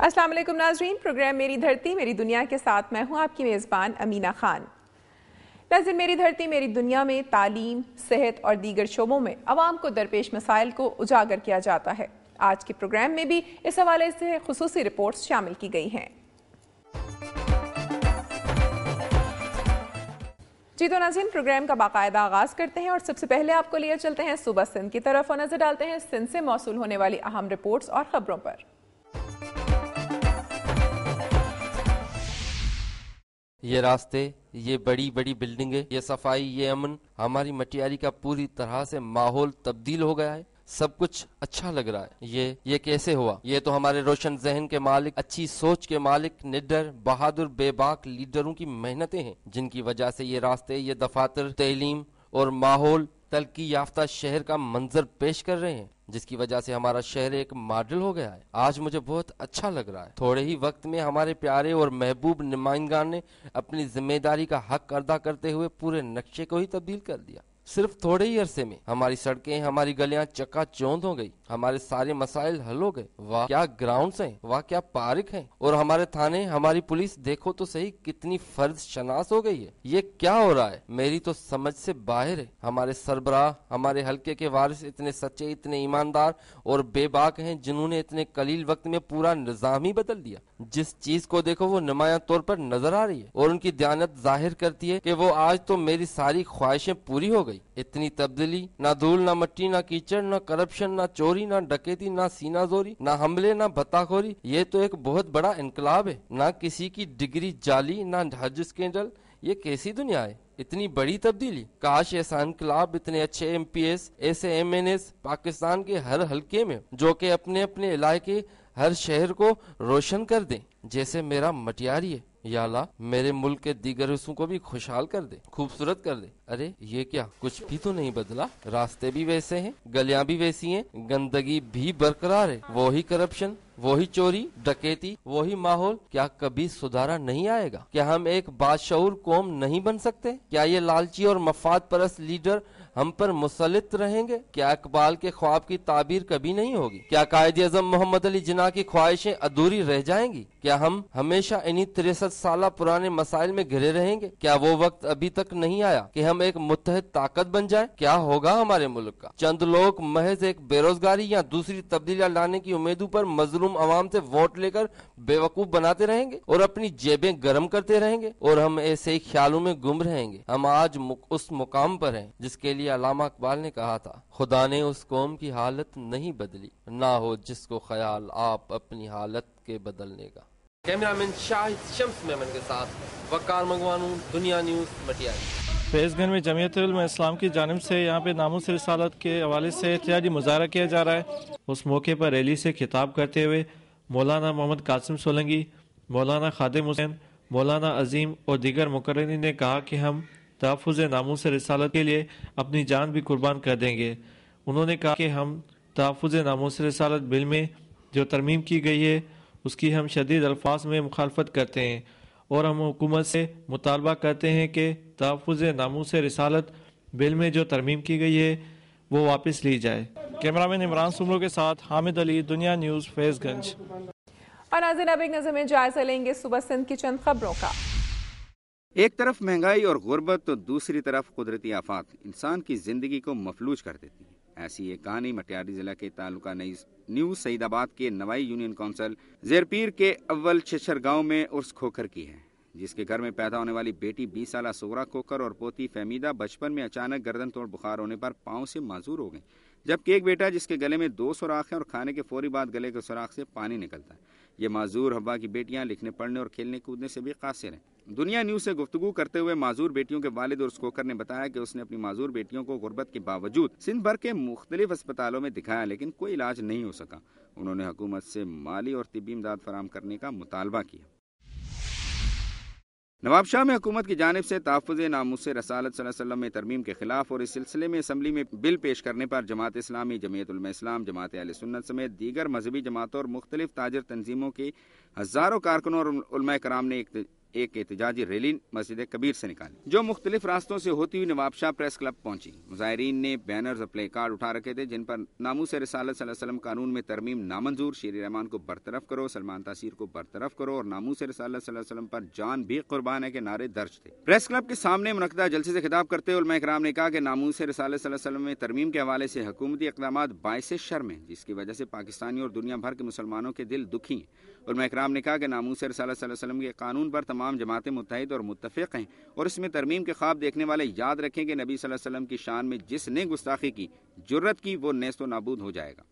अस्सलाम वालेकुम नाज़रीन, प्रोग्राम मेरी धरती मेरी दुनिया के साथ मैं हूँ आपकी मेज़बान अमीना खान। नाज़रीन, मेरी धरती मेरी दुनिया में तालीम, सेहत और दीगर शोबों में अवाम को दरपेश मसाइल को उजागर किया जाता है। आज के प्रोग्राम में भी इस हवाले से खुसूसी रिपोर्ट्स शामिल की गई हैं। जी तो नाज़रीन, प्रोग्राम का बाकायदा आगाज़ करते हैं और सबसे पहले आपको लिए चलते हैं सूबा सिंध की तरफ और नजर डालते हैं सिंध से मौसूल होने वाली अहम रिपोर्ट्स और खबरों पर। ये रास्ते, ये बड़ी बड़ी बिल्डिंगें, ये सफाई, ये अमन, हमारी मटियारी का पूरी तरह से माहौल तब्दील हो गया है। सब कुछ अच्छा लग रहा है। ये कैसे हुआ? ये तो हमारे रोशन जहन के मालिक, अच्छी सोच के मालिक, निडर, बहादुर, बेबाक लीडरों की मेहनतें हैं, जिनकी वजह से ये रास्ते, ये दफातर, तालीम और माहौल तरक्की याफ्ता शहर का मंजर पेश कर रहे हैं, जिसकी वजह से हमारा शहर एक मॉडल हो गया है। आज मुझे बहुत अच्छा लग रहा है। थोड़े ही वक्त में हमारे प्यारे और महबूब नुमाइंदगान ने अपनी जिम्मेदारी का हक अदा करते हुए पूरे नक्शे को ही तब्दील कर दिया। सिर्फ थोड़े ही अरसे में हमारी सड़कें, हमारी गलियां चकाचौंध हो गई, हमारे सारे मसाइल हल हो गए। वाह क्या ग्राउंड्स हैं, वाह क्या पार्क हैं, और हमारे थाने, हमारी पुलिस देखो तो सही कितनी फर्ज शनास हो गई है। ये क्या हो रहा है? मेरी तो समझ से बाहर है। हमारे सरबराह, हमारे हल्के के वारिस इतने सच्चे, इतने ईमानदार और बेबाक हैं, जिन्होंने इतने कलील वक्त में पूरा निजाम ही बदल दिया। जिस चीज को देखो वो नुमाया तौर पर नजर आ रही है और उनकी दयानत जाहिर करती है कि वो आज तो मेरी सारी ख्वाहिशें पूरी हो गई। इतनी तब्दीली, ना धूल, ना मट्टी, ना कीचड़, ना करप्शन, ना चोरी, ना डकैती, ना सीना जोरी, ना हमले, ना भत्ताखोरी। ये तो एक बहुत बड़ा इनकलाब है। ना किसी की डिग्री जाली, ना हज स्कैंडल। ये कैसी दुनिया है? इतनी बड़ी तब्दीली। काश ऐसा इनकलाब, इतने अच्छे MPS, ऐसे MNS पाकिस्तान के हर हल्के में, जो कि अपने अपने इलाके, हर शहर को रोशन कर दें, जैसे मेरा मटियारी है। या अल्लाह, मेरे मुल्क के दीगर हिस्सों को भी खुशहाल कर दे, खूबसूरत कर दे। अरे ये क्या, कुछ भी तो नहीं बदला। रास्ते भी वैसे हैं, गलियां भी वैसी हैं, गंदगी भी बरकरार है, वही करप्शन, वही चोरी डकैती, वही माहौल। क्या कभी सुधारा नहीं आएगा? क्या हम एक बाशऊर कौम नहीं बन सकते? क्या ये लालची और मफाद परस्त लीडर हम पर मुसल्लित रहेंगे? क्या इकबाल के ख्वाब की ताबीर कभी नहीं होगी? क्या कायद-ए-आज़म मोहम्मद अली जिन्ना की ख्वाहिशें अधूरी रह जाएंगी? क्या हम हमेशा इन्हीं 63 साल पुराने मसाइल में घिरे रहेंगे? क्या वो वक्त अभी तक नहीं आया कि हम एक मुत्तहिद ताकत बन जाएं? क्या होगा हमारे मुल्क का? चंद लोग महज एक बेरोजगारी या दूसरी तब्दीलियां लाने की उम्मीदों पर मजलूम अवाम से वोट लेकर बेवकूफ बनाते रहेंगे और अपनी जेबें गर्म करते रहेंगे, और हम ऐसे ही ख्यालों में गुम रहेंगे। हम आज उस मुकाम पर हैं जिसके लिए अल्लामा इकबाल ने कहा था, खुदा ने उस कौम की हालत नहीं बदली, ना हो जिसको ख्याल आप अपनी हालत के बदलने का। कैमरामैन शाहिद शम्स मेमन के साथ वकार मंगवानू, दुनिया न्यूज, मटियारी। फैज़गंज में जमीयतुल उलमा इस्लाम की जानिब से यहाँ पे नामूस रिसालत के हवाले से एहतजाजी मुजाहरा किया जा रहा है। उस मौके पर रैली से खिताब करते हुए मौलाना मोहम्मद कासिम सोलंगी, मौलाना खादिम हुसैन, मौलाना अजीम और दीगर मुकर्ररीन ने कहा कि हम तहफ़्फ़ुज़ नामूस रिसालत के लिए अपनी जान भी कुर्बान कर देंगे। उन्होंने कहा कि हम तहफ़्फ़ुज़ नामूस रिसालत बिल में जो तरमीम की गई है उसकी हम शदीद अल्फाज में मुखालफत करते हैं और हम हुकूमत से मुतालबा करते हैं कि तहफ़्फ़ुज़ नामूस रिसालत बिल में जो तरमीम की गई है वो वापस ली जाए। कैमरामैन इमरान सुमरो के साथ हामिद अली, दुनिया न्यूज़, फैज़गंज। और नाज़रीन, अब एक नज़र में जायजा लेंगे सुबह सिंध की चंद खबरों का। एक तरफ महंगाई और गुर्बत तो दूसरी तरफ कुदरती आफात इंसान की जिंदगी को मफलूज कर देती है। ऐसी एक कहानी मटियारी जिला के तालुका न्यू सईदाबाद के नवाई यूनियन काउंसिल जेरपीर के अव्वल छिछर गांव में उर्स खोखर की है, जिसके घर में पैदा होने वाली बेटी 20 साल सोगरा खोखर और पोती फहमीदा बचपन में अचानक गर्दन तोड़ बुखार होने पर पांव से माजूर हो गई, जबकि एक बेटा जिसके गले में 2 सुराख हैं और खाने के फौरी बाद गले के सुराख से पानी निकलता है। ये माजूर हब्बा की बेटियां लिखने पढ़ने और खेलने कूदने से भी कासिर हैं। दुनिया न्यूज से गुफ्तगू करते हुए माजूर बेटियों के वालिद उर्स खोखर ने बताया कि उसने अपनी माजूर बेटियों को गुर्बत के बावजूद सिंध भर के मुख्तलिफ अस्पतालों में दिखाया, लेकिन कोई इलाज नहीं हो सका। उन्होंने हुकूमत से माली और तिब्बी इमदाद फराहम करने का मुतालबा किया। नवाबशाह में हुकूमत की जानिब से तहफ़्फ़ुज़ नामूस रसालत सल्लल्लाहु अलैहि वसल्लम में तरमीम के खिलाफ और इस सिलसिले में असम्बली में बिल पेश करने पर जमात इस्लामी, जमीयतुल उलमा इस्लाम, जमात अहले सुन्नत समेत दीगर मजहबी जमातों और मुख्तलिफ ताजर तंजीमों के हज़ारों कारकुनों और उलमा कराम ने ایک احتجاجی ریلی مسجد کبیر سے نکالی جو مختلف راستوں سے ہوتی ہوئی نواب شاہ پریس کلب پہنچی۔ مظاہرین نے بینرز اور پلے کارڈ اٹھا رکھے تھے جن پر ناموس رسالت صلی اللہ علیہ وسلم قانون میں ترمیم نامنظور، شیر رحمان کو برطرف کرو، سلمان تاثیر کو برطرف کرو اور ناموس رسالت صلی اللہ علیہ وسلم پر جان بھی قربان ہے کے نعرے درج تھے۔ پریس کلب کے سامنے منعقدہ جلسے سے خطاب کرتے ہوئے علماء کرام نے کہا کہ ناموس رسالت صلی اللہ علیہ وسلم میں ترمیم کے حوالے سے حکومتی اقدامات باعث شرم ہیں جس کی وجہ سے پاکستانیوں اور دنیا بھر کے مسلمانوں کے دل دکھی ہیں۔ علماء کرام نے کہا کہ ناموس رسالت صلی اللہ علیہ وسلم کے قانون پر تمام جماعتیں متحد اور متفق ہیں اور اس میں ترمیم کے خواب دیکھنے والے یاد رکھیں کہ نبی صلی اللہ علیہ وسلم کی شان میں جس نے گستاخی کی، جرت کی، وہ نیست و نابود ہو جائے گا۔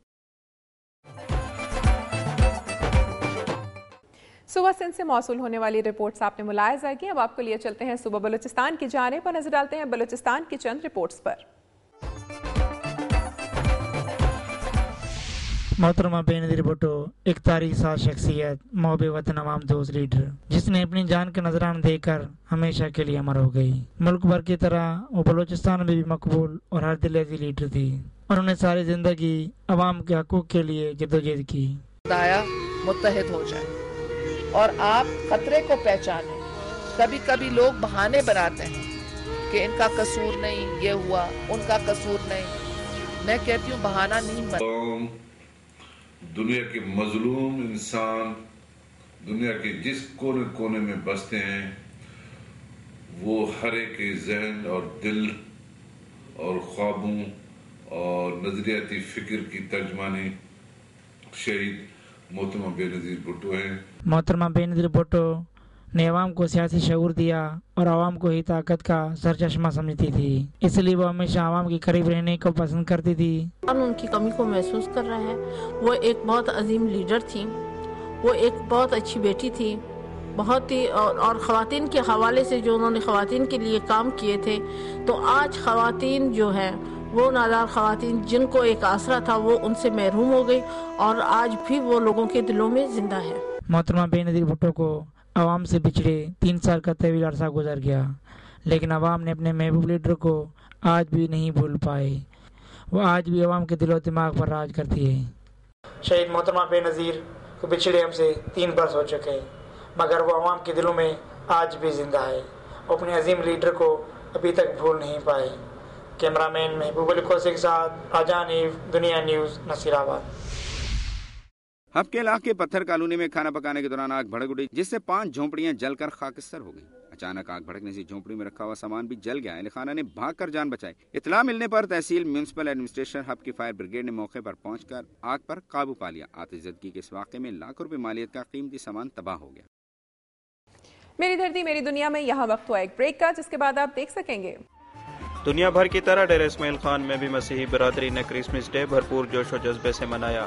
صبح سندھ سے موصول ہونے والی رپورٹس آپ نے ملاحظہ کی۔ اب آپ کو لیے چلتے ہیں صبح بلوچستان کی جانب اور نظر ڈالتے ہیں بلوچستان کی چند رپورٹس پر۔ محترمہ بے نظیر بھٹو ایک تاریخ ساز شخصیت، محب وطن عوام دوست لیڈر جس نے اپنی جان کا نذرانہ دے کر ہمیشہ کے لیے امر ہو گئی۔ ملک بھر کی طرح وہ بلوچستان میں بھی مقبول اور ہر دل عزیز لیڈر تھی اور انہیں ساری زندگی عوام کے حقوق کے لیے جدوجہد کی۔ خدایا متحد ہو جائے اور آپ خطرے کو پہچانیں۔ کبھی کبھی لوگ بہانے بناتے ہیں کہ ان کا قصور نہیں، یہ ہوا، ان کا قصور نہیں۔ میں کہتی ہوں بہانہ نہیں بنتا۔ دنیا کے مظلوم انسان دنیا کے جس کونے کونے میں بستے ہیں وہ ہر ایک کے ذہن اور دل اور خوابوں اور نظریاتی فکر کی ترجمانی شہید محترمہ بے نظیر بھٹو ہیں۔ محترمہ بے نظیر بھٹو نے عوام کو سیاسی شعور دیا اور عوام کو ہی طاقت کا سرچشمہ سمجھتی تھی، اس لیے وہ ہمیشہ عوام کے قریب رہنے کو پسند کرتی تھی۔ ان کی کمی کو محسوس کر رہا ہے۔ وہ ایک بہت عظیم لیڈر تھی، وہ ایک بہت اچھی بیٹی تھی، بہت ہی اور خواتین کے حوالے سے جو انہوں نے خواتین کے لیے کام کیے تھے، تو آج خواتین جو ہیں وہ نادار خواتین جن کو ایک آسرا تھا وہ ان سے محروم ہو گئی اور آج بھی وہ لوگوں کے دلوں میں زندہ ہے۔ محترمہ بے نظیر بھٹو کو عوام سے بچھڑے 3 سال کا طویل عرصہ گزر گیا، لیکن عوام نے اپنے محبوب لیڈر کو آج بھی نہیں بھول پائے۔ وہ آج بھی عوام کے دل و دماغ پر راج کرتی ہے۔ شہید محترمہ بے نظیر کو بچھڑے ہم سے 3 برس ہو چکے ہیں، مگر وہ عوام کے دلوں میں آج بھی زندہ ہے۔ وہ اپنے عظیم لیڈر کو ابھی تک بھول نہیں پائے۔ کیمرہ مین محبوب علی کوسی کے ساتھ راجہ حنیف، دنیا نیوز، نصیر آباد۔ ہب کے علاقے پتھر کالونی میں کھانا پکانے کے دوران آگ بھڑک اٹھی جس سے 5 جھونپڑیاں جل کر خاکستر ہو گئی۔ اچانک آگ بھڑکنے سے جھونپڑی میں رکھا ہوا سامان بھی جل گیا۔ اہل خانہ نے بھاگ کر جان بچائی۔ اطلاع ملنے پر تحصیل میونسپل ایڈمنسٹریشن ہب کی فائر بریگیڈ نے موقع پر پہنچ کر آگ پر قابو پا لیا۔ آتش زدگی کے اس واقعے میں لاکھوں روپے مالیت کا قیمتی سامان تباہ ہو گیا۔ میری دھرتی میری دنیا میں یہاں وقت ہوا ایک بریک کا، جس کے بعد آپ دیکھ سکیں گے۔ دنیا بھر کی طرح ڈیرہ اسماعیل خان میں بھی مسیحی برادری نے کرسمس ڈے بھرپور جوش و جذبے سے منایا۔